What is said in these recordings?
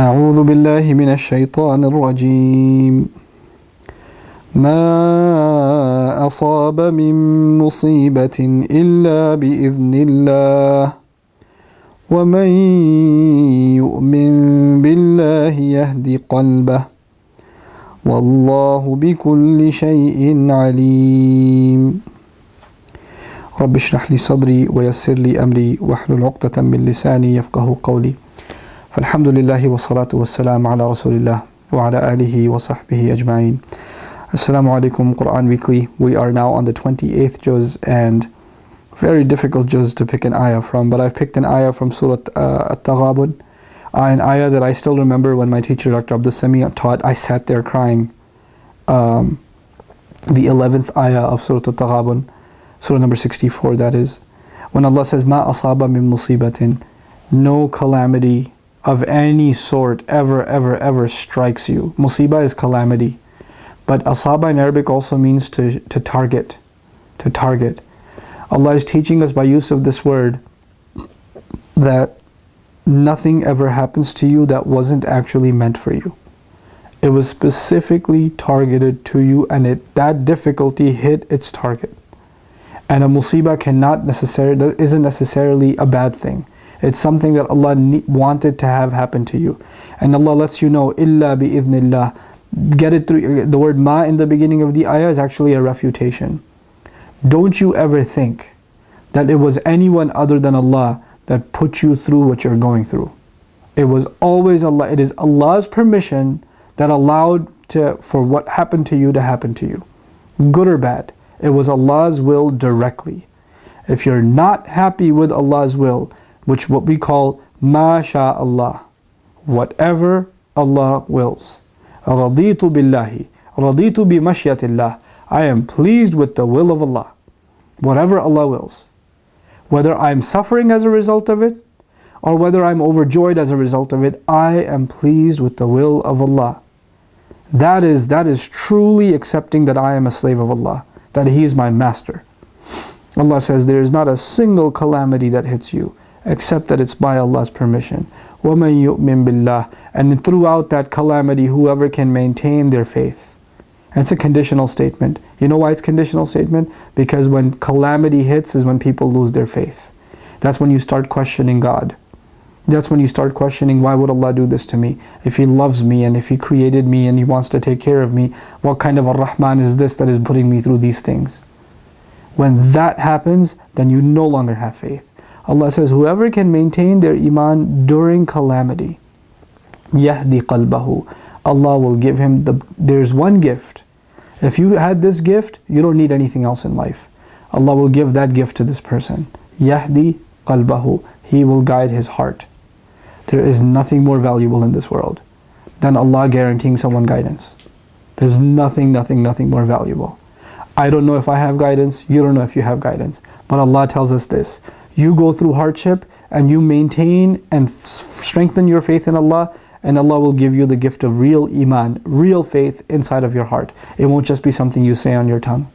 أعوذ بالله من الشيطان الرجيم ما أصاب من مصيبة إلا بإذن الله ومن يؤمن بالله يهد قلبه والله بكل شيء عليم رب اشرح لي صدري ويسر لي أمري واحلل عقدة من لساني يفقه قولي فالحمد لله والصلاة والسلام على رسول الله وعلى آله وصحبه أجمعين. Assalamu alaikum, Quran Weekly. We are now on the 28th Juzz, and very difficult Juzz to pick an ayah from, but I've picked an ayah from Surah At-Taghabun, an ayah that I still remember when my teacher Dr. Abdul Sami taught. I sat there crying. The 11th ayah of Surah At-Taghabun, Surah number 64, that is, when Allah says, Ma asaba min musibatin, no calamity of any sort ever strikes you. Musibah is calamity. But asaba in Arabic also means to target. To target. Allah is teaching us by use of this word that nothing ever happens to you that wasn't actually meant for you. It was specifically targeted to you, and that difficulty hit its target. And a musibah isn't necessarily a bad thing. It's something that Allah wanted to have happen to you. And Allah lets you know, illa bi-idhnillah. Get it through. The word ma in the beginning of the ayah is actually a refutation. Don't you ever think that it was anyone other than Allah that put you through what you're going through. It was always Allah. It is Allah's permission that allowed for what happened to you to happen to you. Good or bad. It was Allah's will directly. If you're not happy with Allah's will, which what we call ma sha Allah, whatever Allah wills. Raditu billahi, raditu bi mashyatillah. I am pleased with the will of Allah. Whatever Allah wills. Whether I'm suffering as a result of it, or whether I'm overjoyed as a result of it, I am pleased with the will of Allah. That is truly accepting that I am a slave of Allah, that He is my master. Allah says there is not a single calamity that hits you, except that it's by Allah's permission. وَمَن يُؤْمِن بِاللَّهِ. And throughout that calamity, whoever can maintain their faith. And it's a conditional statement. You know why it's a conditional statement? Because when calamity hits is when people lose their faith. That's when you start questioning God. That's when you start questioning, why would Allah do this to me? If He loves me and if He created me and He wants to take care of me, what kind of a Rahman is this that is putting me through these things? When that happens, then you no longer have faith. Allah says, whoever can maintain their iman during calamity, yahdi qalbahu, Allah will give him there's one gift. If you had this gift, you don't need anything else in life. Allah will give that gift to this person. Yahdi qalbahu, He will guide his heart. There is nothing more valuable in this world than Allah guaranteeing someone guidance. There's nothing more valuable. I don't know if I have guidance, you don't know if you have guidance, but Allah tells us this. You go through hardship and you maintain and strengthen your faith in Allah, and Allah will give you the gift of real iman, real faith inside of your heart. It won't just be something you say on your tongue.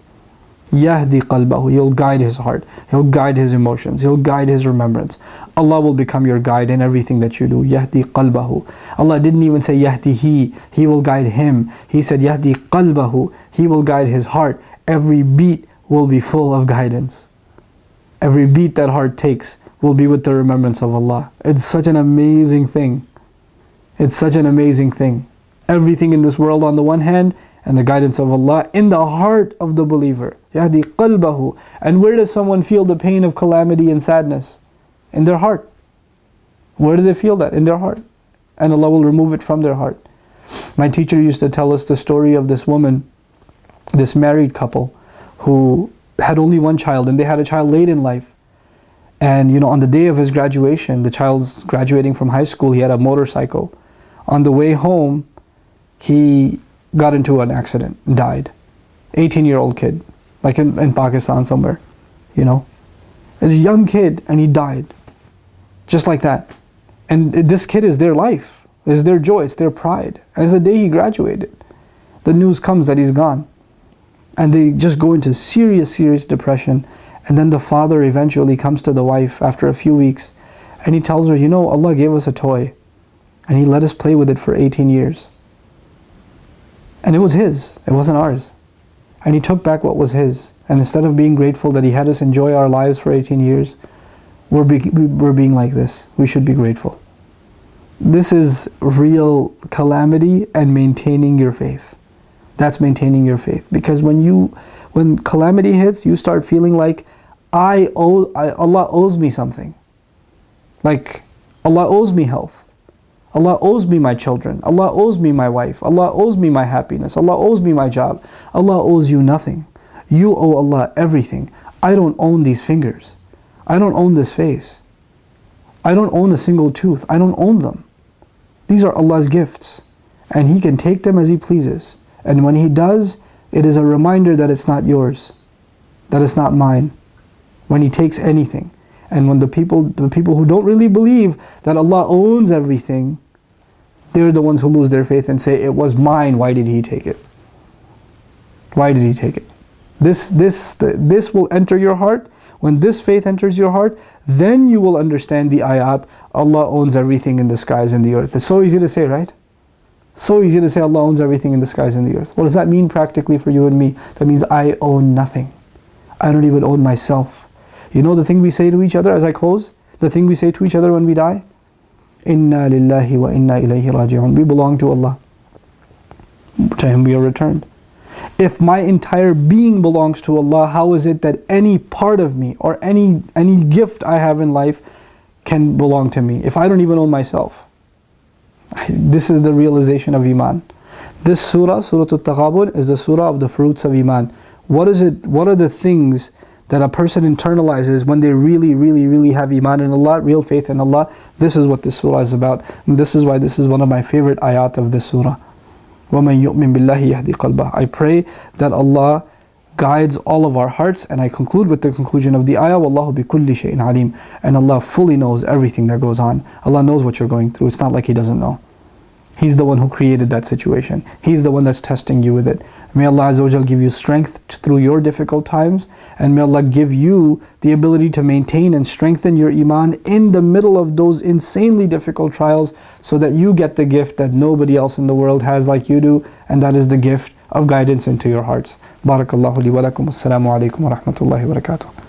Yahdi qalbahu, He'll guide his heart, He'll guide his emotions, He'll guide his remembrance. Allah will become your guide in everything that you do. Yahdi qalbahu. Allah didn't even say yahdihi, He will guide him. He said yahdi qalbahu, He will guide his heart. Every beat will be full of guidance. Every beat that heart takes will be with the remembrance of Allah. It's such an amazing thing. It's such an amazing thing. Everything in this world on the one hand, and the guidance of Allah in the heart of the believer. Yahdi qalbahu. And where does someone feel the pain of calamity and sadness? In their heart. Where do they feel that? In their heart. And Allah will remove it from their heart. My teacher used to tell us the story of this woman, this married couple, who had only one child, and they had a child late in life. And on the day of his graduation, the child's graduating from high school, he had a motorcycle. On the way home, he got into an accident and died. 18-year-old kid, like in Pakistan somewhere, As a young kid, and he died. Just like that. And this kid is their life. It's their joy, it's their pride. As the day he graduated, the news comes that he's gone. And they just go into serious depression. And then the father eventually comes to the wife after a few weeks, and he tells her, Allah gave us a toy. And He let us play with it for 18 years. And it was His, it wasn't ours. And He took back what was His. And instead of being grateful that He had us enjoy our lives for 18 years, we're being like this. We should be grateful. This is real calamity and maintaining your faith. That's maintaining your faith. Because when calamity hits, you start feeling like Allah owes me something. Like Allah owes me health. Allah owes me my children. Allah owes me my wife. Allah owes me my happiness. Allah owes me my job. Allah owes you nothing. You owe Allah everything. I don't own these fingers. I don't own this face. I don't own a single tooth. I don't own them. These are Allah's gifts. And He can take them as He pleases. And when He does, it is a reminder that it's not yours. That it's not mine. When He takes anything. And when the people who don't really believe that Allah owns everything, they're the ones who lose their faith and say, it was mine, why did He take it? Why did He take it? This will enter your heart. When this faith enters your heart, then you will understand the ayat, Allah owns everything in the skies and the earth. It's so easy to say, right? So easy to say Allah owns everything in the skies and the earth. What does that mean practically for you and me? That means I own nothing. I don't even own myself. You know the thing we say to each other as I close? The thing we say to each other when we die? Inna lillahi wa inna ilayhi raji'un. We belong to Allah. To Him we are returned. If my entire being belongs to Allah, how is it that any part of me or any gift I have in life can belong to me if I don't even own myself? This is the realization of Iman. This surah, Surah Al-Taghabun, is the surah of the fruits of Iman. What is it? What are the things that a person internalizes when they really have Iman in Allah, real faith in Allah? This is what this surah is about. And this is why this is one of my favorite ayat of this surah. وَمَنْ يُؤْمِن بِاللَّهِ يَهْدِ قَلْبَهُ. I pray that Allah guides all of our hearts, and I conclude with the conclusion of the ayah, وَاللَّهُ بِكُلِّ شَيْءٍ عَلِيمٍ. And Allah fully knows everything that goes on. Allah knows what you're going through. It's not like He doesn't know. He's the one who created that situation. He's the one that's testing you with it. May Allah Azza wa Jal give you strength through your difficult times, and may Allah give you the ability to maintain and strengthen your Iman in the middle of those insanely difficult trials, so that you get the gift that nobody else in the world has like you do, and that is the gift of guidance into your hearts. Barakallahu li wa lakum. Assalamu alaikum wa rahmatullahi wa barakatuh.